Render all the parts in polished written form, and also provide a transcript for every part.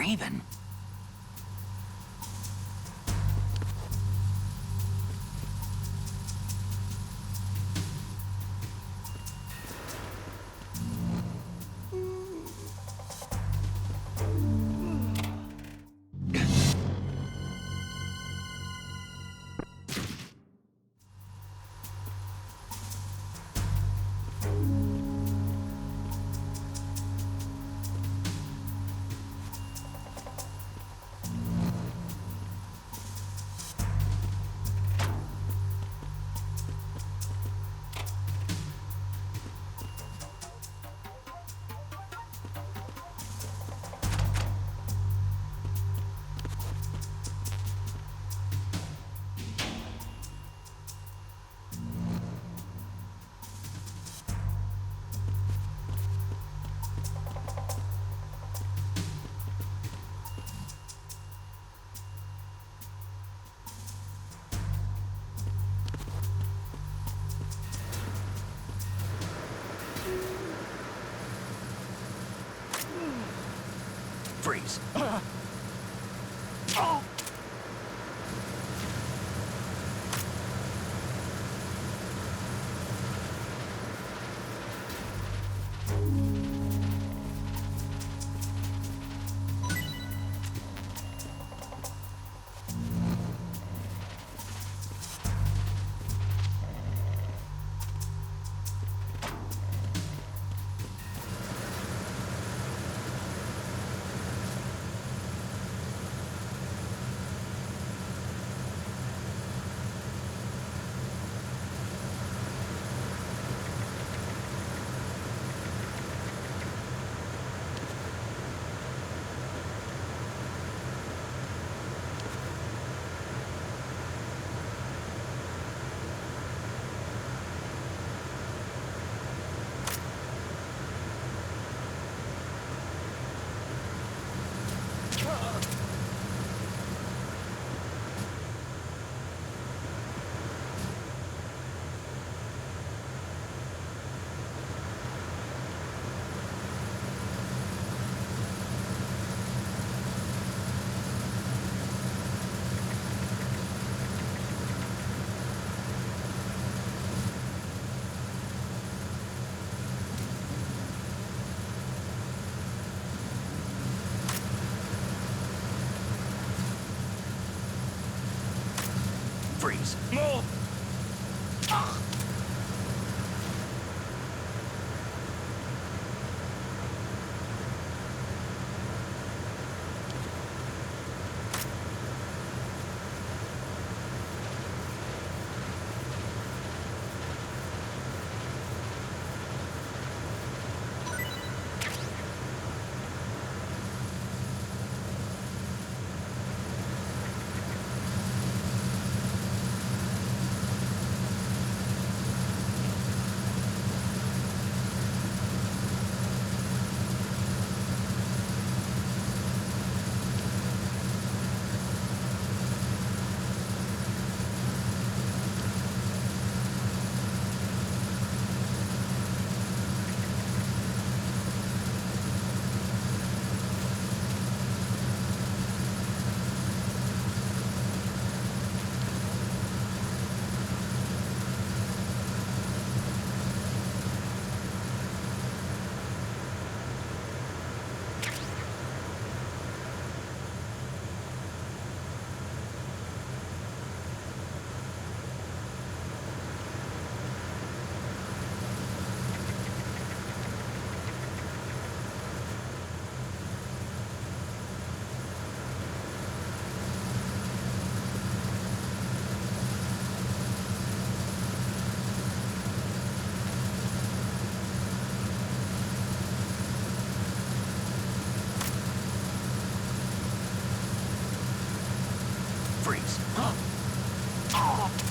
Raven? Freeze. Freeze. No! Freeze. Huh? Oh.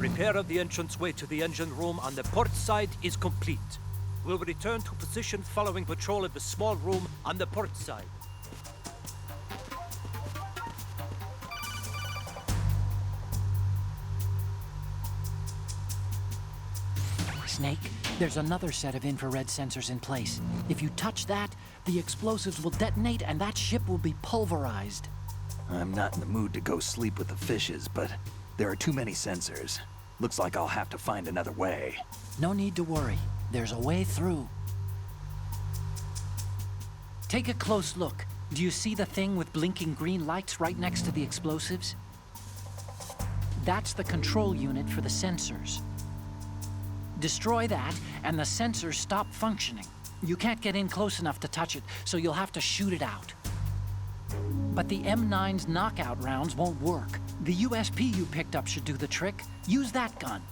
Repair of the entranceway to the engine room on the port side is complete. We'll return to position following patrol of the small room on the port side. Snake, there's another set of infrared sensors in place. If you touch that, the explosives will detonate and that ship will be pulverized. I'm not in the mood to go sleep with the fishes, but there are too many sensors. Looks like I'll have to find another way. No need to worry. There's a way through. Take a close look. Do you see the thing with blinking green lights right next to the explosives? That's the control unit for the sensors. Destroy that, and the sensors stop functioning. You can't get in close enough to touch it, so you'll have to shoot it out. But the M9's knockout rounds won't work. The USP you picked up should do the trick. Use that gun.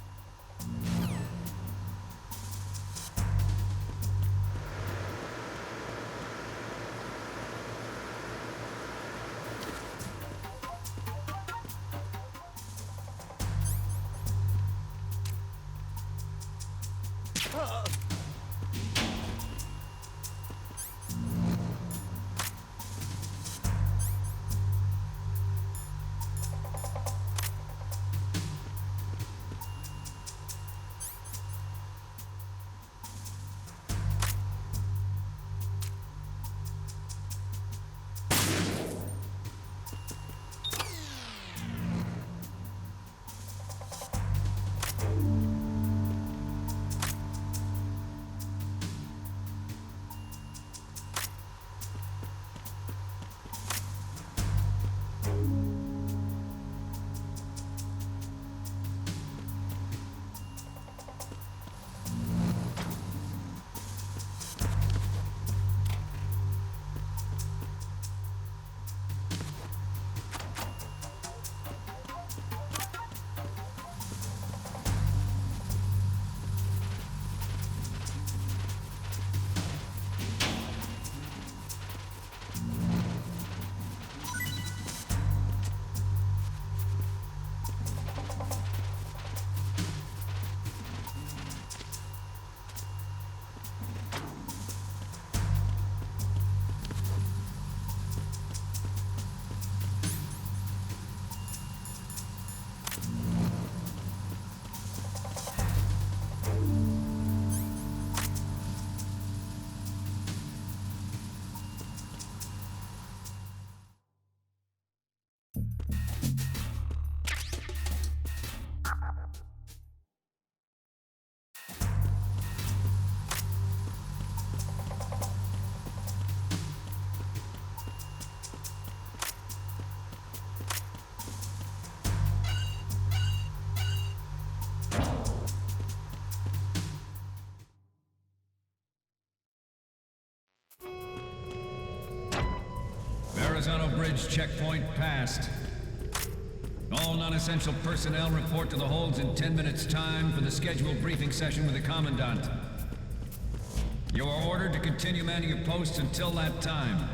Horizontal bridge checkpoint passed. All non-essential personnel report to the holds in 10 minutes' time for the scheduled briefing session with the Commandant. You are ordered to continue manning your posts until that time.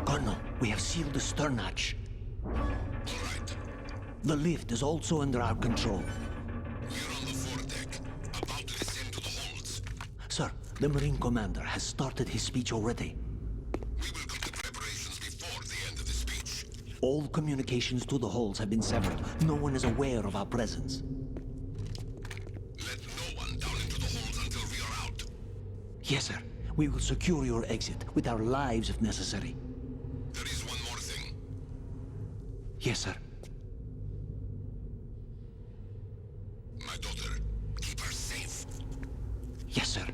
Colonel, we have sealed the stern hatch. The lift is also under our control. We're on the foredeck, about to descend to the holds. Sir, the Marine Commander has started his speech already. We will complete preparations before the end of the speech. All communications to the holds have been severed. No one is aware of our presence. Let no one down into the holds until we are out. Yes, sir. We will secure your exit, with our lives if necessary. There is one more thing. Yes, sir. My daughter, keep her safe. Yes, sir.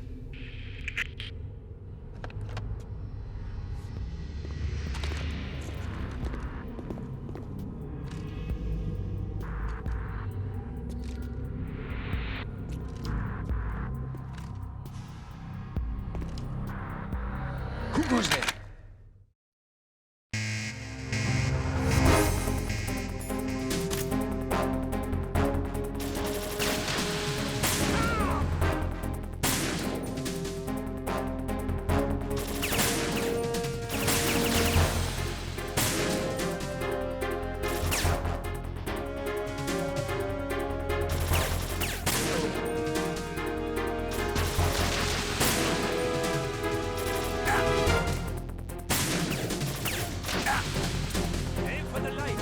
Who goes there? Aim for the light.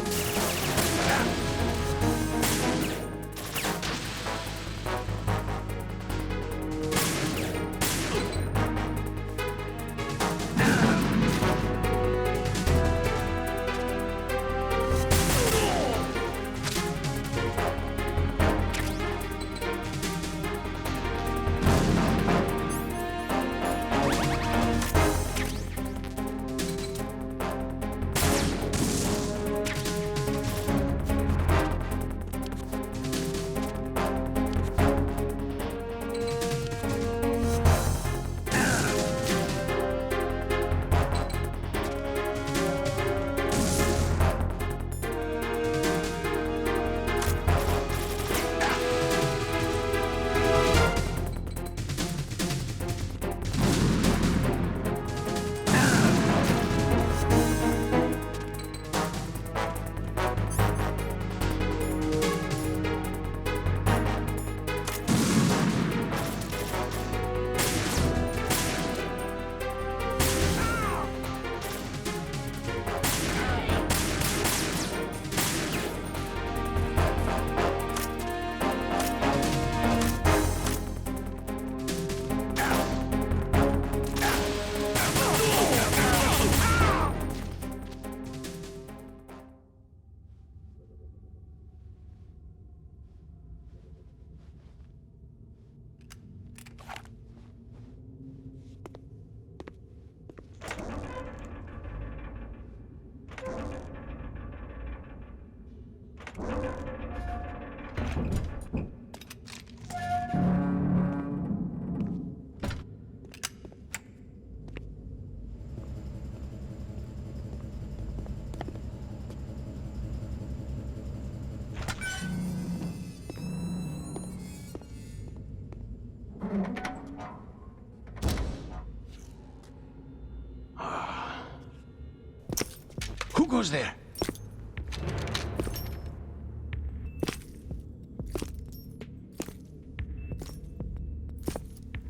Who goes there?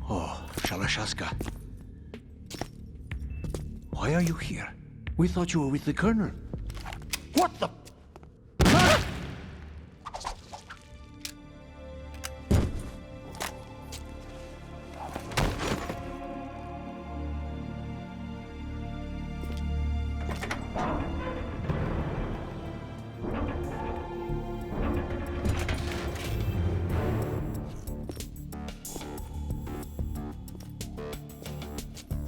Oh, Shalashaska. Why are you here? We thought you were with the Colonel. What the?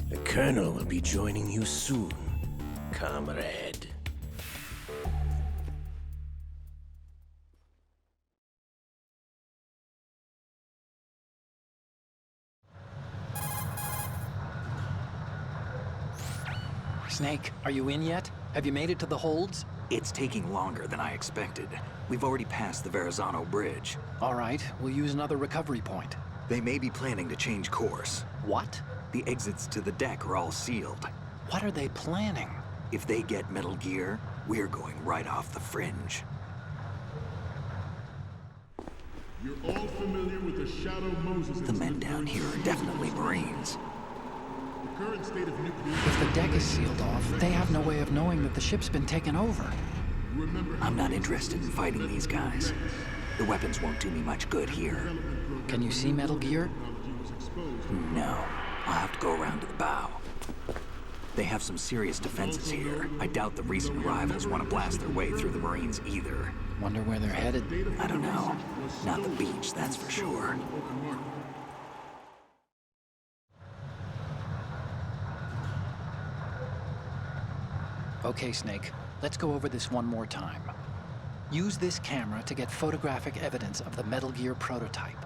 The Colonel will be joining you soon, comrade. Snake, are you in yet? Have you made it to the holds? It's taking longer than I expected. We've already passed the Verrazano Bridge. All right, we'll use another recovery point. They may be planning to change course. What? The exits to the deck are all sealed. What are they planning? If they get Metal Gear, we're going right off the fringe. You're all familiar with the Shadow Moses The men down here are definitely Marines. The current state of nuclear... If the deck is sealed off, they have no way of knowing that the ship's been taken over. I'm not interested in fighting these guys. The weapons won't do me much good here. Can you see Metal Gear? No. I'll have to go around to the bow. They have some serious defenses here. I doubt the recent arrivals want to blast their way through the Marines either. Wonder where they're headed? I don't know. Not the beach, that's for sure. Okay, Snake. Let's go over this one more time. Use this camera to get photographic evidence of the Metal Gear prototype.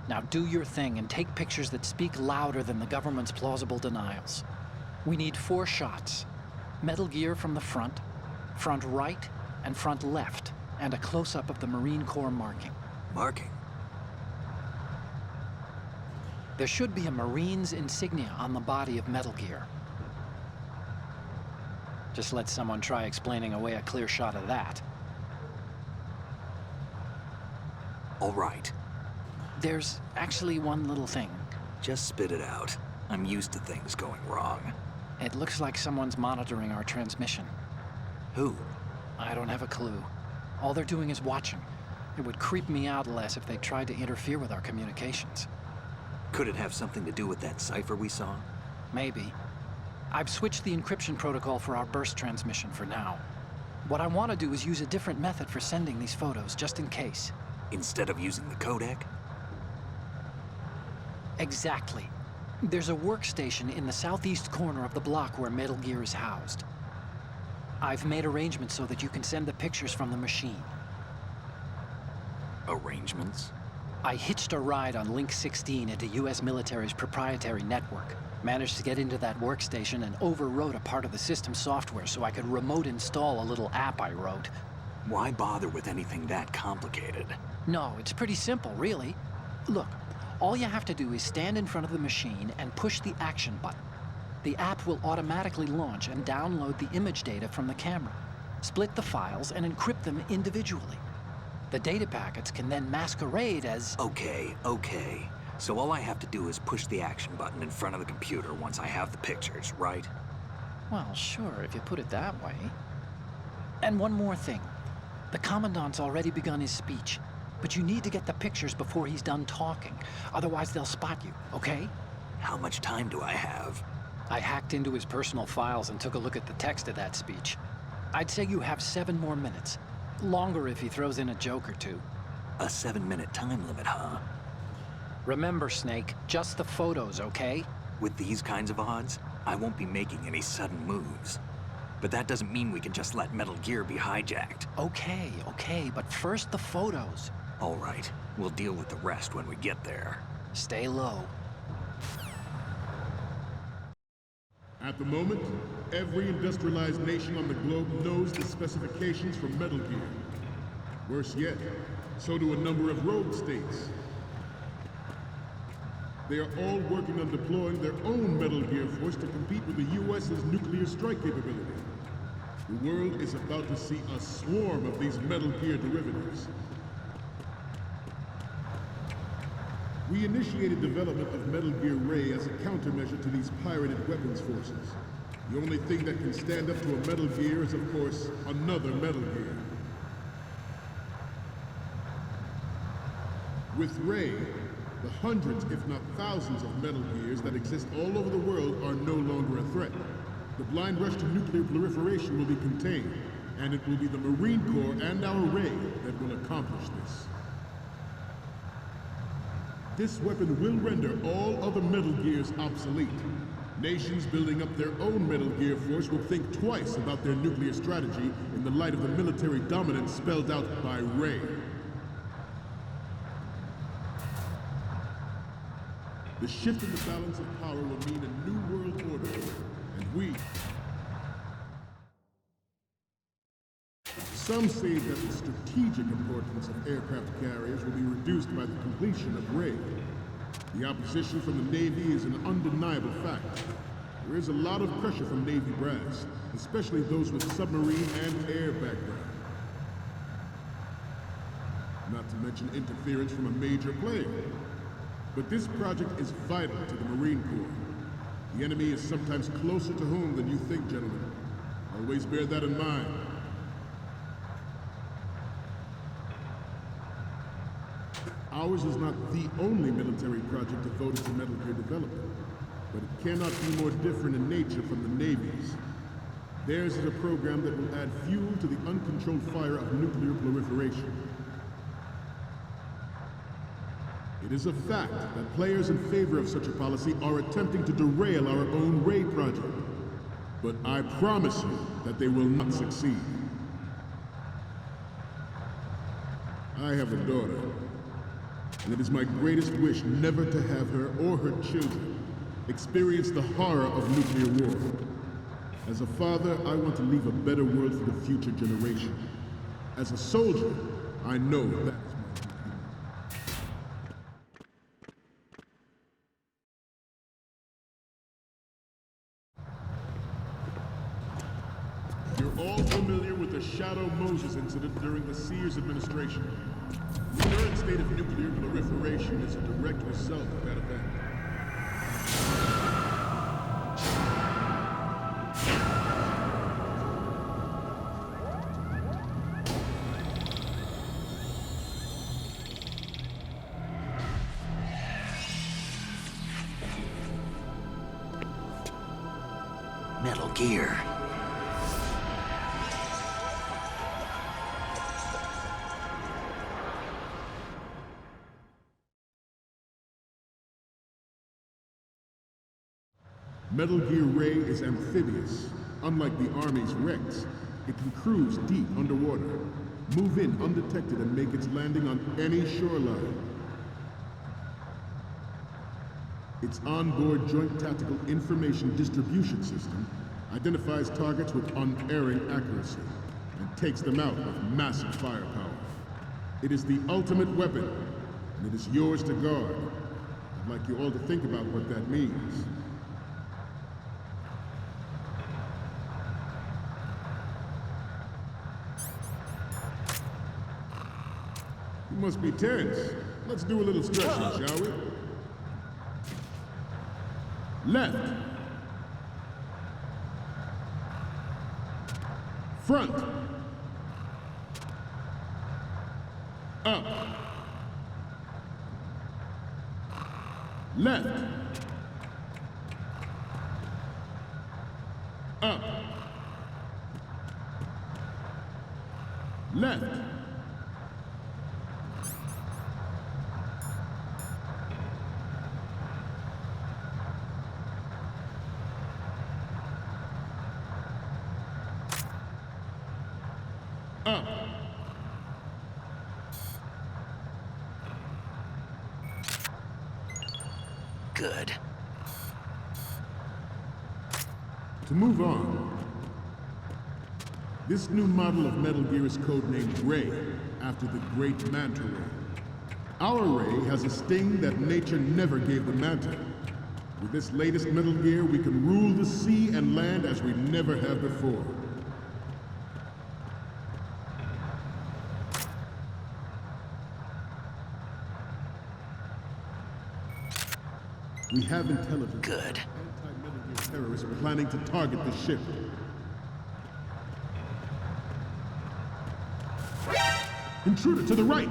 Now do your thing and take pictures that speak louder than the government's plausible denials. We need 4 shots. Metal Gear from the front right, and front left, and a close-up of the Marine Corps marking. Marking? There should be a Marine's insignia on the body of Metal Gear. Just let someone try explaining away a clear shot of that. All right. There's actually one little thing. Just spit it out. I'm used to things going wrong. It looks like someone's monitoring our transmission. Who? I don't have a clue. All they're doing is watching. It would creep me out less if they tried to interfere with our communications. Could it have something to do with that cipher we saw? Maybe. I've switched the encryption protocol for our burst transmission for now. What I want to do is use a different method for sending these photos, just in case. Instead of using the codec? Exactly. There's a workstation in the southeast corner of the block where Metal Gear is housed. I've made arrangements so that you can send the pictures from the machine. Arrangements? I hitched a ride on Link 16 into US military's proprietary network. Managed to get into that workstation and overwrote a part of the system software so I could remote install a little app I wrote. Why bother with anything that complicated? No, it's pretty simple, really. Look, all you have to do is stand in front of the machine and push the action button. The app will automatically launch and download the image data from the camera, split the files, and encrypt them individually. The data packets can then masquerade as... Okay. So all I have to do is push the action button in front of the computer once I have the pictures, right? Well, sure, if you put it that way. And one more thing. The Commandant's already begun his speech, but you need to get the pictures before he's done talking. Otherwise, they'll spot you, okay? How much time do I have? I hacked into his personal files and took a look at the text of that speech. I'd say you have 7 more minutes. Longer if he throws in a joke or two. A 7-minute time limit, huh? Remember, Snake, just the photos, okay? With these kinds of odds, I won't be making any sudden moves. But that doesn't mean we can just let Metal Gear be hijacked. Okay, but first the photos. All right, we'll deal with the rest when we get there. Stay low. At the moment, every industrialized nation on the globe knows the specifications for Metal Gear. Worse yet, so do a number of rogue states. They are all working on deploying their own Metal Gear force to compete with the US's nuclear strike capability. The world is about to see a swarm of these Metal Gear derivatives. We initiated development of Metal Gear Ray as a countermeasure to these pirated weapons forces. The only thing that can stand up to a Metal Gear is, of course, another Metal Gear. With Ray, the hundreds, if not thousands, of Metal Gears that exist all over the world are no longer a threat. The blind rush to nuclear proliferation will be contained, and it will be the Marine Corps and our Ray that will accomplish this. This weapon will render all other Metal Gears obsolete. Nations building up their own Metal Gear force will think twice about their nuclear strategy in the light of the military dominance spelled out by Ray. The shift in the balance of power will mean a new world order, and we Some say that the strategic importance of aircraft carriers will be reduced by the completion of Ray. The opposition from the Navy is an undeniable fact. There is a lot of pressure from Navy brass, especially those with submarine and air background. Not to mention interference from a major player. But this project is vital to the Marine Corps. The enemy is sometimes closer to home than you think, gentlemen. Always bear that in mind. Ours is not the only military project devoted to Metal Gear development, but it cannot be more different in nature from the Navy's. Theirs is a program that will add fuel to the uncontrolled fire of nuclear proliferation. It is a fact that players in favor of such a policy are attempting to derail our own Ray project. But I promise you that they will not succeed. I have a daughter, and it is my greatest wish never to have her or her children experience the horror of nuclear war. As a father, I want to leave a better world for the future generation. As a soldier, I know that is my duty. You're all familiar with the Shadow Moses incident during the Sears administration. The current state of nuclear proliferation is a direct result of that event. Metal Gear. Metal Gear Ray is amphibious. Unlike the Army's Rex, it can cruise deep underwater, move in undetected and make its landing on any shoreline. Its onboard Joint Tactical Information Distribution System identifies targets with unerring accuracy and takes them out with massive firepower. It is the ultimate weapon, and it is yours to guard. I'd like you all to think about what that means. You must be tense. Let's do a little stretching, shall we? Left. Front. Up. Left. Up. Left. Up. Good. To move on, this new model of Metal Gear is codenamed Ray, after the great Manta Ray. Our Ray has a sting that nature never gave the Manta. With this latest Metal Gear, we can rule the sea and land as we never have before. We have intelligence. Good. Anti-Metal Gear terrorists planning to target the ship. Intruder to the right!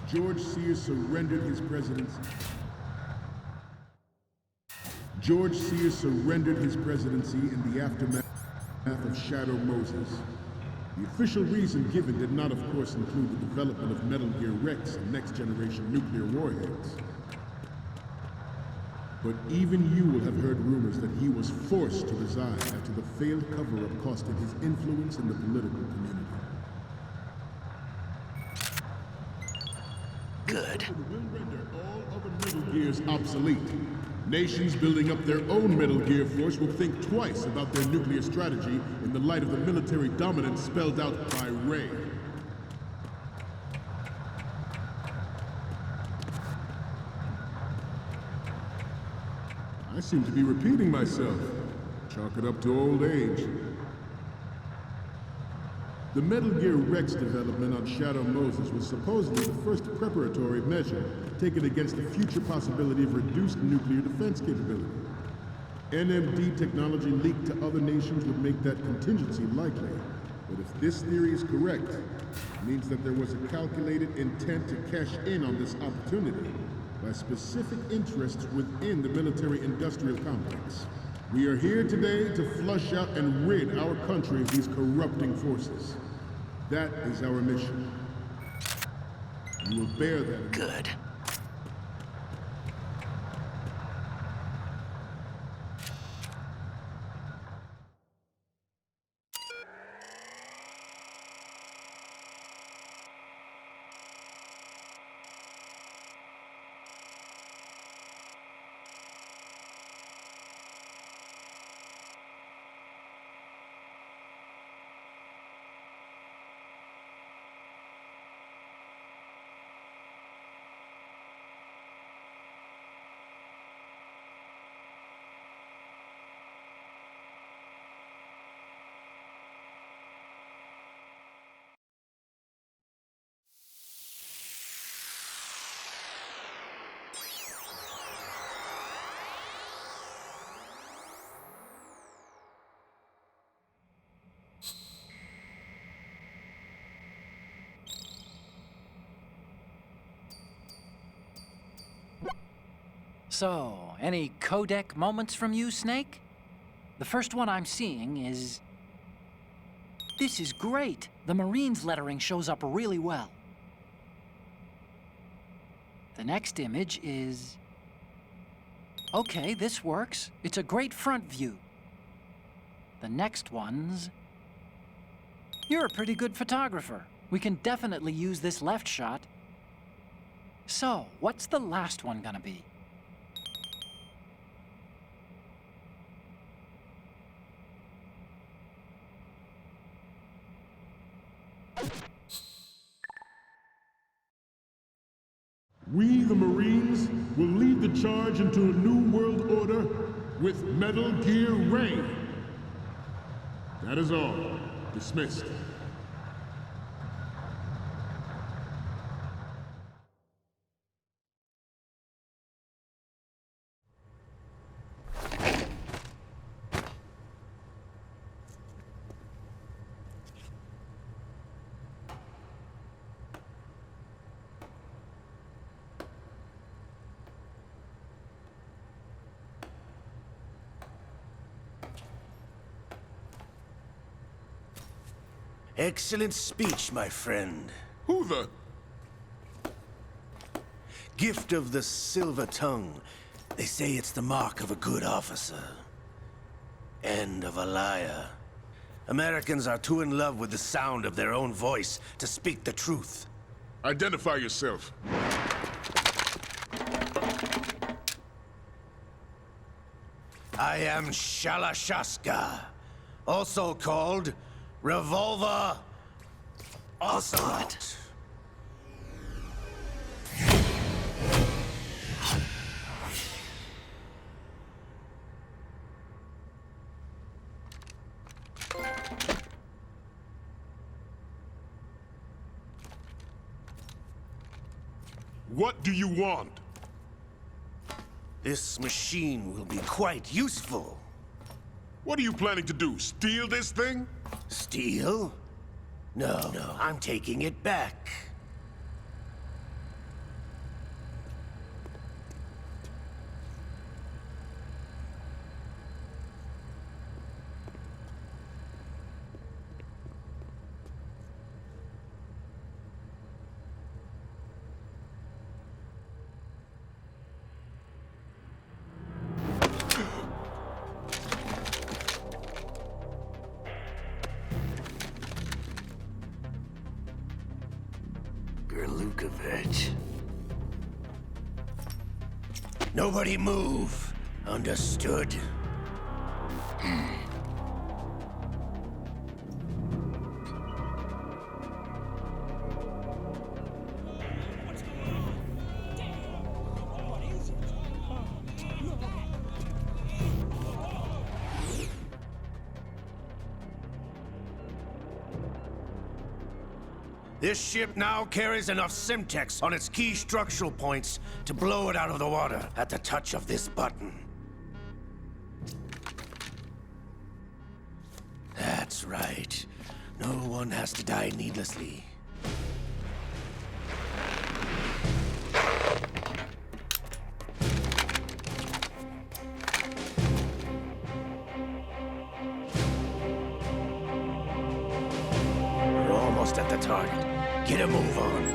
George Sears surrendered his presidency. George Sears surrendered his presidency in the aftermath of Shadow Moses. The official reason given did not, of course, include the development of Metal Gear Rex and next-generation nuclear warheads. But even you will have heard rumors that he was forced to resign after the failed cover-up costed his influence in the political community. Good. Will render all other Metal Gears obsolete. Nations building up their own Metal Gear force will think twice about their nuclear strategy in the light of the military dominance spelled out by Ray. I seem to be repeating myself. Chalk it up to old age. The Metal Gear Rex development on Shadow Moses was supposedly the first preparatory measure taken against the future possibility of reduced nuclear defense capability. NMD technology leaked to other nations would make that contingency likely. But if this theory is correct, it means that there was a calculated intent to cash in on this opportunity by specific interests within the military-industrial complex. We are here today to flush out and rid our country of these corrupting forces. That is our mission. You will bear that. Good. So, any codec moments from you, Snake? The first one I'm seeing is... This is great! The Marines lettering shows up really well. The next image is... Okay, this works. It's a great front view. The next one's... You're a pretty good photographer. We can definitely use this left shot. So, what's the last one gonna be? We, the Marines, will lead the charge into a new world order with Metal Gear Ray. That is all. Dismissed. Excellent speech, my friend. Who the? Gift of the silver tongue. They say it's the mark of a good officer. And of a liar. Americans are too in love with the sound of their own voice to speak the truth. Identify yourself. I am Shalashaska, also called Revolver Ocelot. What do you want? This machine will be quite useful. What are you planning to do? Steal this thing? Steal? No, I'm taking it back. Nobody move! Understood? This ship now carries enough Simtex on its key structural points to blow it out of the water at the touch of this button. That's right. No one has to die needlessly. We're almost at the target. Get a move on.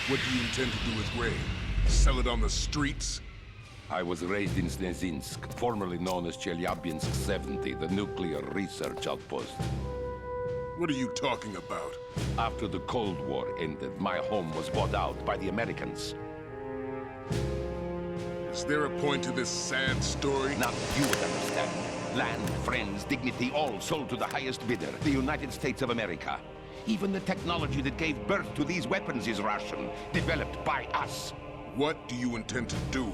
What do you intend to do with Ray? Sell it on the streets? I was raised in Snezinsk, formerly known as Chelyabinsk 70, the nuclear research outpost. What are you talking about? After the Cold War ended, my home was bought out by the Americans. Is there a point to this sad story? Now you would understand. Land, friends, dignity, all sold to the highest bidder, the United States of America. Even the technology that gave birth to these weapons is Russian, developed by us. What do you intend to do?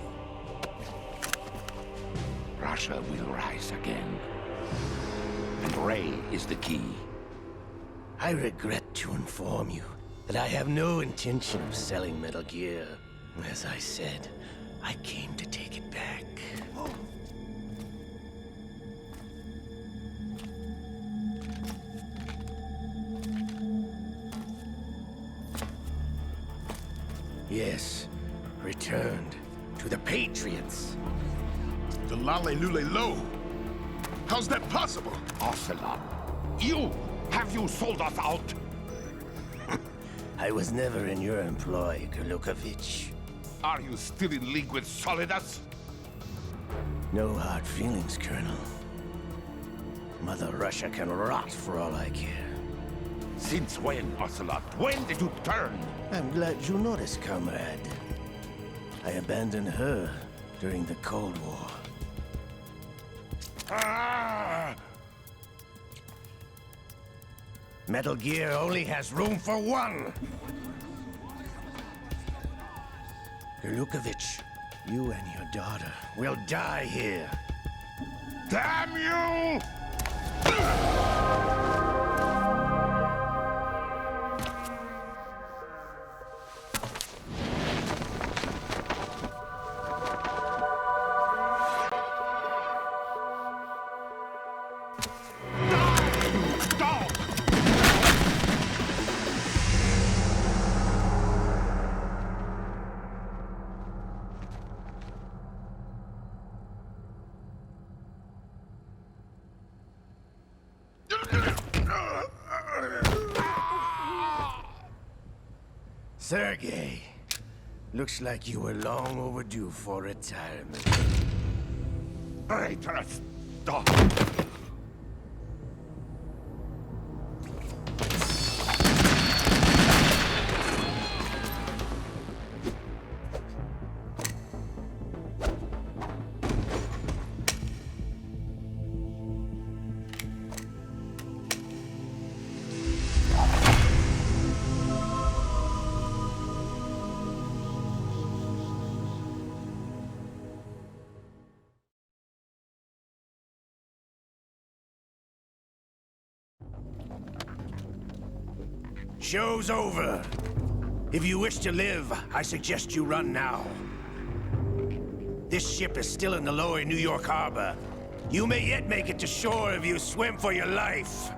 Russia will rise again. And Ray is the key. I regret to inform you that I have no intention of selling Metal Gear. As I said, I came to take it back. Yes, returned to the Patriots. The Lale Lule Lo? How's that possible? Ocelot, have you sold us out? I was never in your employ, Gurlukovich. Are you still in league with Solidus? No hard feelings, Colonel. Mother Russia can rot for all I care. Since when, Ocelot? When did you turn? I'm glad you noticed, comrade. I abandoned her during the Cold War. Metal Gear only has room for one! Gurlukovich, you and your daughter will die here. Damn you! Sergei, looks like you were long overdue for retirement. Traitorous dog! Show's over. If you wish to live, I suggest you run now. This ship is still in the lower New York harbor. You may yet make it to shore if you swim for your life.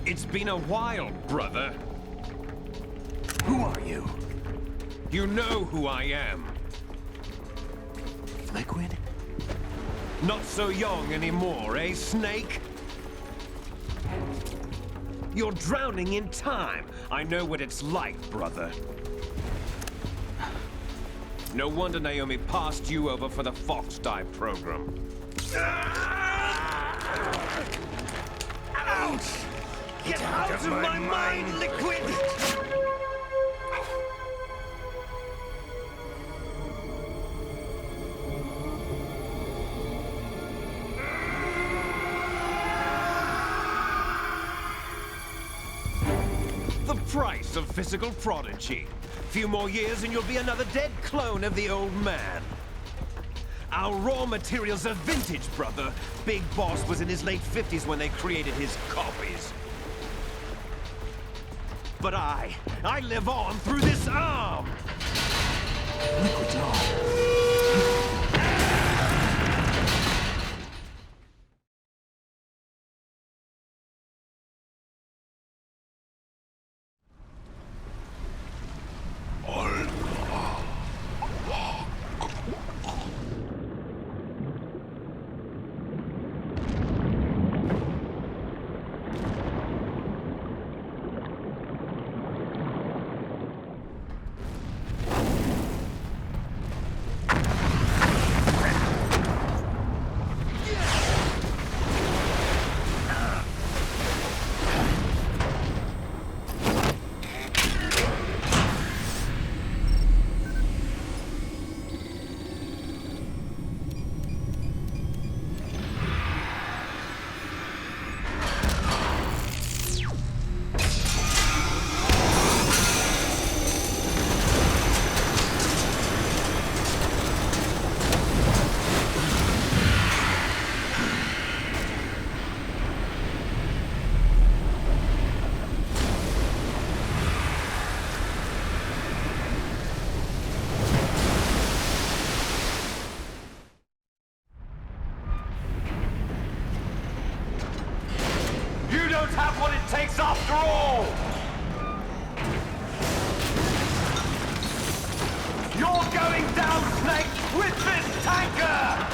It's been a while, brother. Who are you? You know who I am. Liquid? Not so young anymore, eh, Snake? You're drowning in time. I know what it's like, brother. No wonder Naomi passed you over for the Fox Dive program. Ouch! Get out of my mind, Liquid! The price of physical prodigy. Few more years and you'll be another dead clone of the old man. Our raw materials are vintage, brother. Big Boss was in his late 50s when they created his copies. But I live on through this arm! Liquid's on. You don't have what it takes after all! You're going down, Snake, with this tanker!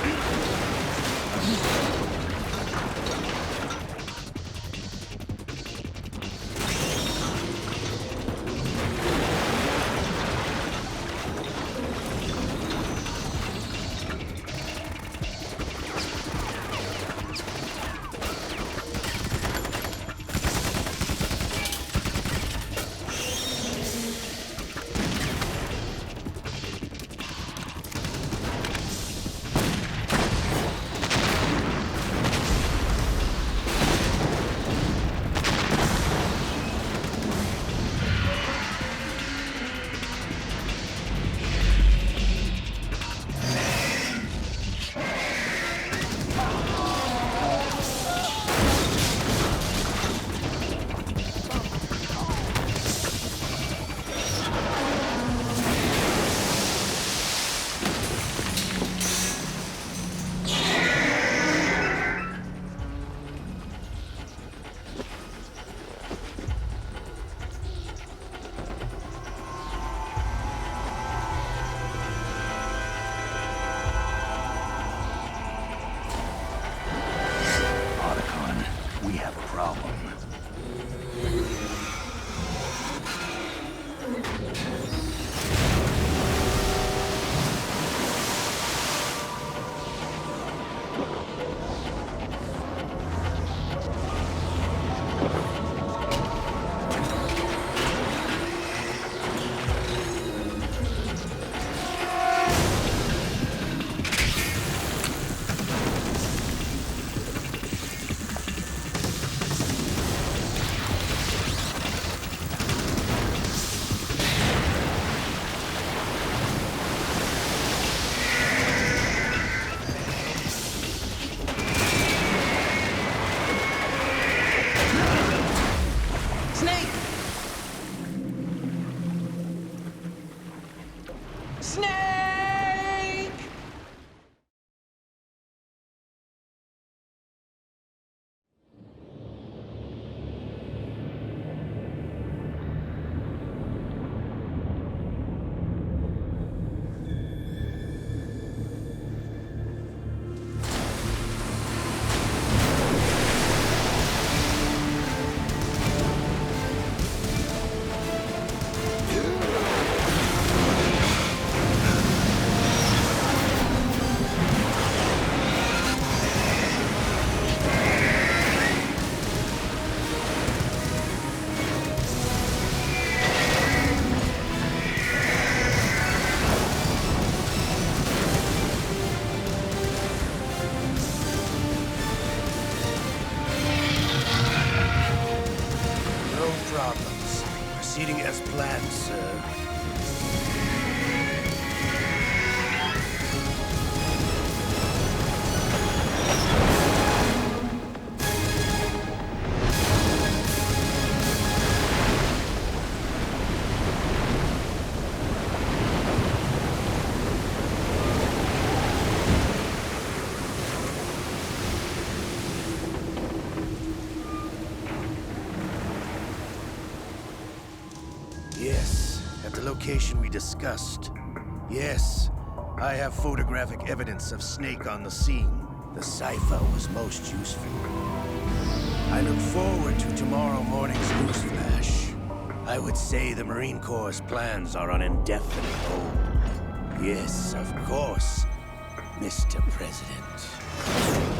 We have a problem. problems. Proceeding as planned, sir. Yes, at the location we discussed. Yes, I have photographic evidence of Snake on the scene. The cipher was most useful. I look forward to tomorrow morning's news flash. I would say the Marine Corps' plans are on indefinite hold. Yes, of course, Mr. President.